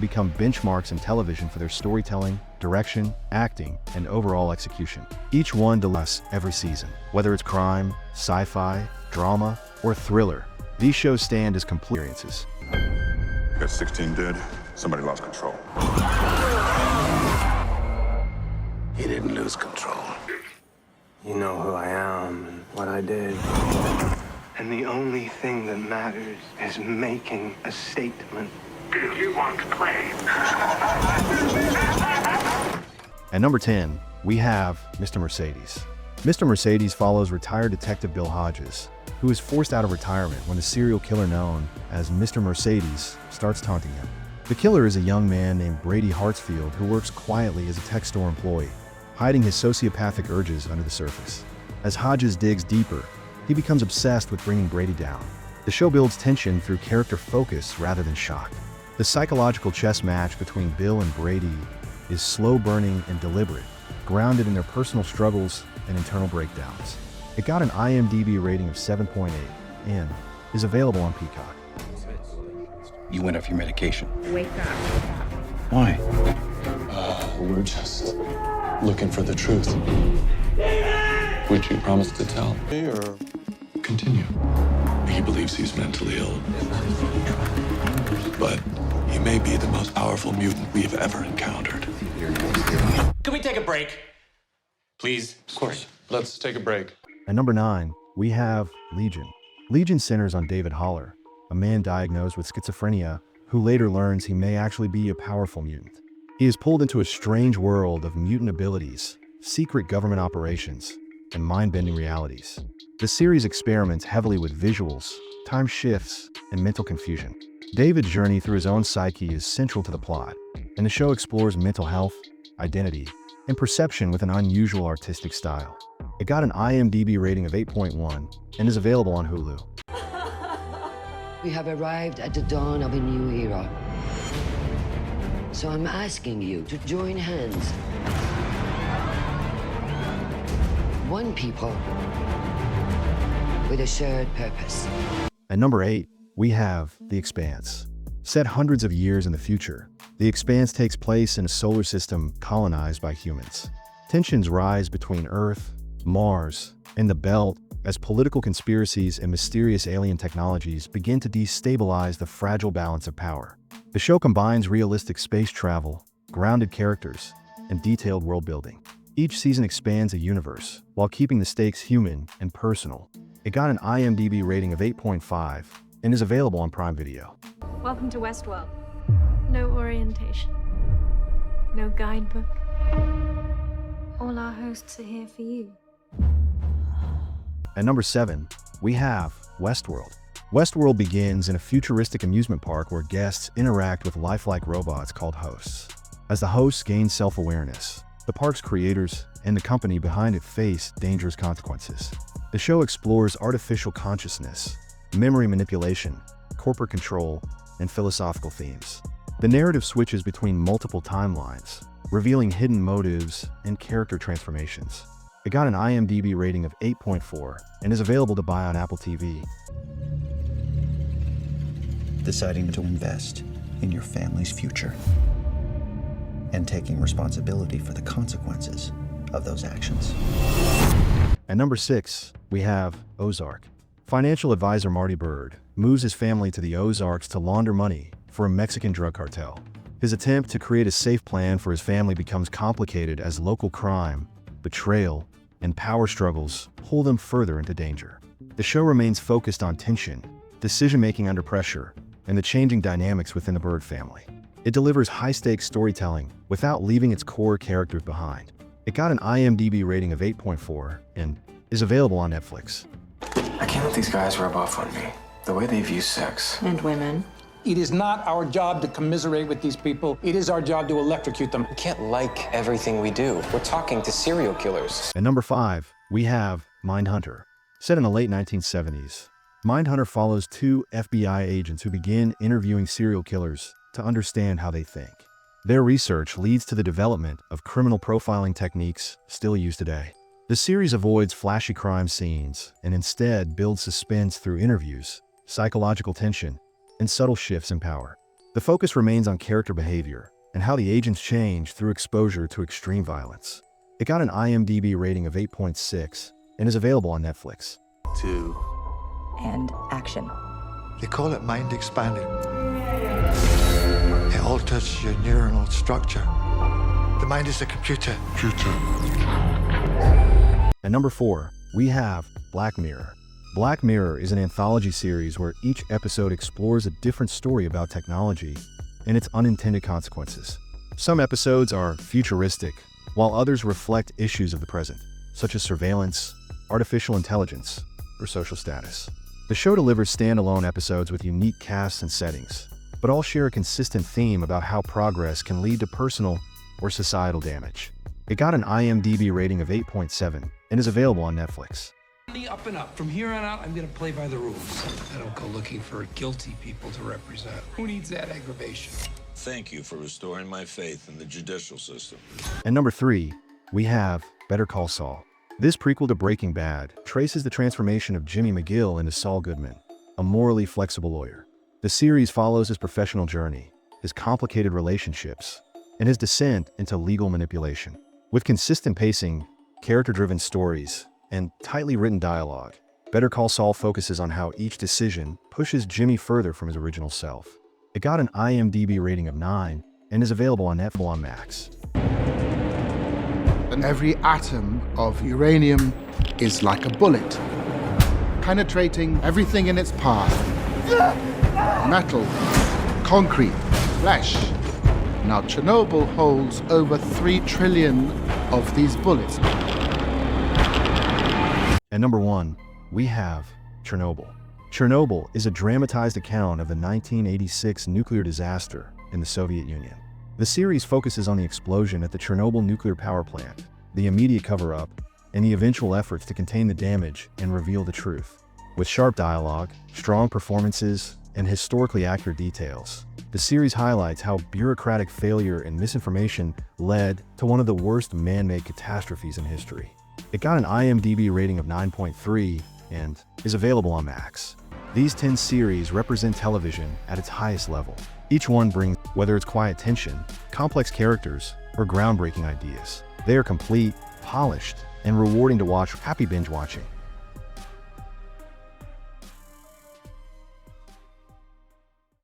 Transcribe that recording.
become benchmarks in television for their storytelling, direction, acting, and overall execution. Each one delivers every season. Whether it's crime, sci-fi, drama, or thriller, these shows stand as complete experiences. Got 16 dead. Somebody lost control. He didn't lose control. You know who I am and what I did. And the only thing that matters is making a statement. Do you want to play? At number 10, we have Mr. Mercedes. Mr. Mercedes follows retired detective Bill Hodges, who is forced out of retirement when the serial killer known as Mr. Mercedes starts taunting him. The killer is a young man named Brady Hartsfield who works quietly as a tech store employee, hiding his sociopathic urges under the surface. As Hodges digs deeper, he becomes obsessed with bringing Brady down. The show builds tension through character focus rather than shock. The psychological chess match between Bill and Brady is slow-burning and deliberate, grounded in their personal struggles and internal breakdowns. It got an IMDb rating of 7.8 and is available on Peacock. You went off your medication. Wake up. Why? We're just looking for the truth. Would you promise to tell me or continue? He believes he's mentally ill, but he may be the most powerful mutant we've ever encountered. Can we take a break? Please? Of course. Let's take a break. At number 9, we have Legion. Legion centers on David Haller, a man diagnosed with schizophrenia who later learns he may actually be a powerful mutant. He is pulled into a strange world of mutant abilities, secret government operations, and mind-bending realities. The series experiments heavily with visuals, time shifts, and mental confusion. David's journey through his own psyche is central to the plot, and the show explores mental health, identity, and perception with an unusual artistic style. It got an IMDb rating of 8.1 and is available on Hulu. We have arrived at the dawn of a new era. So I'm asking you to join hands. One people with a shared purpose. At number 8, we have The Expanse. Set hundreds of years in the future, The Expanse takes place in a solar system colonized by humans. Tensions rise between Earth, Mars, and the Belt as political conspiracies and mysterious alien technologies begin to destabilize the fragile balance of power. The show combines realistic space travel, grounded characters, and detailed world building. Each season expands a universe while keeping the stakes human and personal. It got an IMDb rating of 8.5 and is available on Prime Video. Welcome to Westworld. No orientation. No guidebook. All our hosts are here for you. At number 7, we have Westworld. Westworld begins in a futuristic amusement park where guests interact with lifelike robots called hosts. As the hosts gain self-awareness, the park's creators and the company behind it face dangerous consequences. The show explores artificial consciousness, memory manipulation, corporate control, and philosophical themes. The narrative switches between multiple timelines, revealing hidden motives and character transformations. It got an IMDb rating of 8.4 and is available to buy on Apple TV. Deciding to invest in your family's future and taking responsibility for the consequences of those actions. At number 6, we have Ozark. Financial advisor Marty Bird moves his family to the Ozarks to launder money for a Mexican drug cartel. His attempt to create a safe plan for his family becomes complicated as local crime, betrayal, and power struggles pull them further into danger. The show remains focused on tension, decision-making under pressure, and the changing dynamics within the Bird family. It delivers high-stakes storytelling without leaving its core characters behind. It got an IMDb rating of 8.4 and is available on Netflix. I can't let these guys rub off on me. The way they view sex. And women. It is not our job to commiserate with these people. It is our job to electrocute them. We can't like everything we do. We're talking to serial killers. At number 5, we have Mindhunter. Set in the late 1970s, Mindhunter follows two FBI agents who begin interviewing serial killers to understand how they think. Their research leads to the development of criminal profiling techniques still used today. The series avoids flashy crime scenes and instead builds suspense through interviews, psychological tension, and subtle shifts in power. The focus remains on character behavior and how the agents change through exposure to extreme violence. It got an IMDb rating of 8.6 and is available on Netflix. 2 and action. They call it mind expanding. It alters your neuronal structure. The mind is a computer. At number 4, we have Black Mirror. Black Mirror is an anthology series where each episode explores a different story about technology and its unintended consequences. Some episodes are futuristic, while others reflect issues of the present, such as surveillance, artificial intelligence, or social status. The show delivers standalone episodes with unique casts and settings, but all share a consistent theme about how progress can lead to personal or societal damage. It got an IMDb rating of 8.7 and is available on Netflix. Up and up. From here on out, I'm going to play by the rules. I don't go looking for guilty people to represent. Who needs that aggravation? Thank you for restoring my faith in the judicial system. At number 3, we have Better Call Saul. This prequel to Breaking Bad traces the transformation of Jimmy McGill into Saul Goodman, a morally flexible lawyer. The series follows his professional journey, his complicated relationships, and his descent into legal manipulation. With consistent pacing, character-driven stories, and tightly written dialogue, Better Call Saul focuses on how each decision pushes Jimmy further from his original self. It got an IMDb rating of 9 and is available on HBO Max. And every atom of uranium is like a bullet, penetrating everything in its path. Metal, concrete, flesh. Now Chernobyl holds over 3 trillion of these bullets. At number 1, we have Chernobyl. Chernobyl is a dramatized account of the 1986 nuclear disaster in the Soviet Union. The series focuses on the explosion at the Chernobyl nuclear power plant, the immediate cover-up, and the eventual efforts to contain the damage and reveal the truth. With sharp dialogue, strong performances, and historically accurate details, the series highlights how bureaucratic failure and misinformation led to one of the worst man-made catastrophes in history. It got an IMDb rating of 9.3 and is available on Max. These 10 series represent television at its highest level. Each one brings, whether it's quiet tension, complex characters, or groundbreaking ideas. They are complete, polished, and rewarding to watch. Happy binge watching.